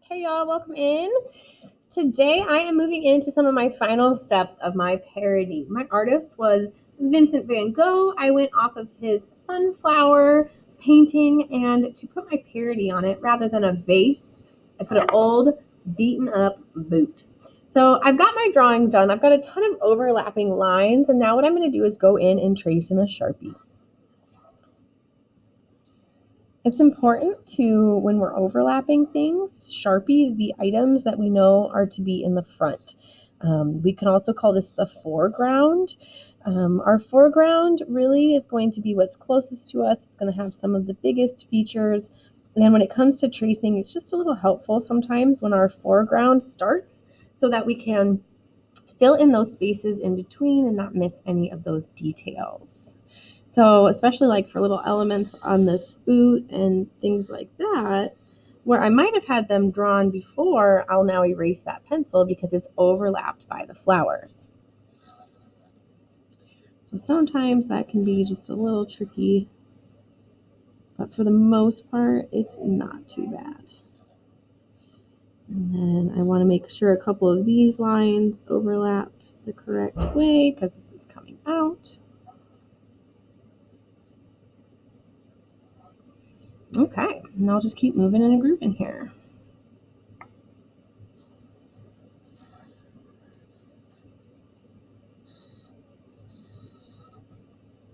Hey y'all, welcome in. Today I am moving into some of my final steps of my parody. My artist was Vincent van Gogh. I went off of his sunflower painting, and to put my parody on it, rather than a vase, I put an old beaten up boot. So I've got my drawing done. I've got a ton of overlapping lines, and now what I'm going to do is go in and trace in a Sharpie. It's important to, when we're overlapping things, Sharpie the items that we know are to be in the front. We can also call this the foreground. Our foreground really is going to be what's closest to us. It's going to have some of the biggest features. And when it comes to tracing, it's just a little helpful sometimes when our foreground starts so that we can fill in those spaces in between and not miss any of those details. So especially like for little elements on this boot and things like that, where I might have had them drawn before, I'll now erase that pencil because it's overlapped by the flowers. So sometimes that can be just a little tricky, but for the most part, it's not too bad. And then I want to make sure a couple of these lines overlap the correct way because this is coming out. Okay, and I'll just keep moving and grooving here.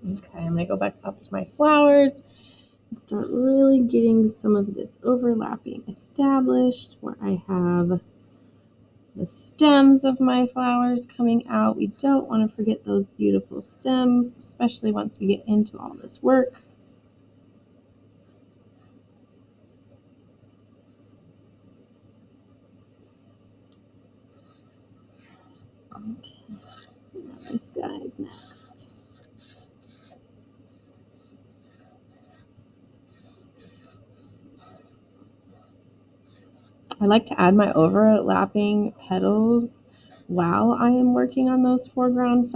Okay, I'm going to go back up to my flowers and start really getting some of this overlapping established where I have the stems of my flowers coming out. We don't want to forget those beautiful stems, especially once we get into all this work. Okay, now this guy's next. I like to add my overlapping petals while I am working on those foreground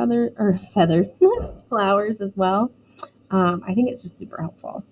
flowers as well. I think it's just super helpful.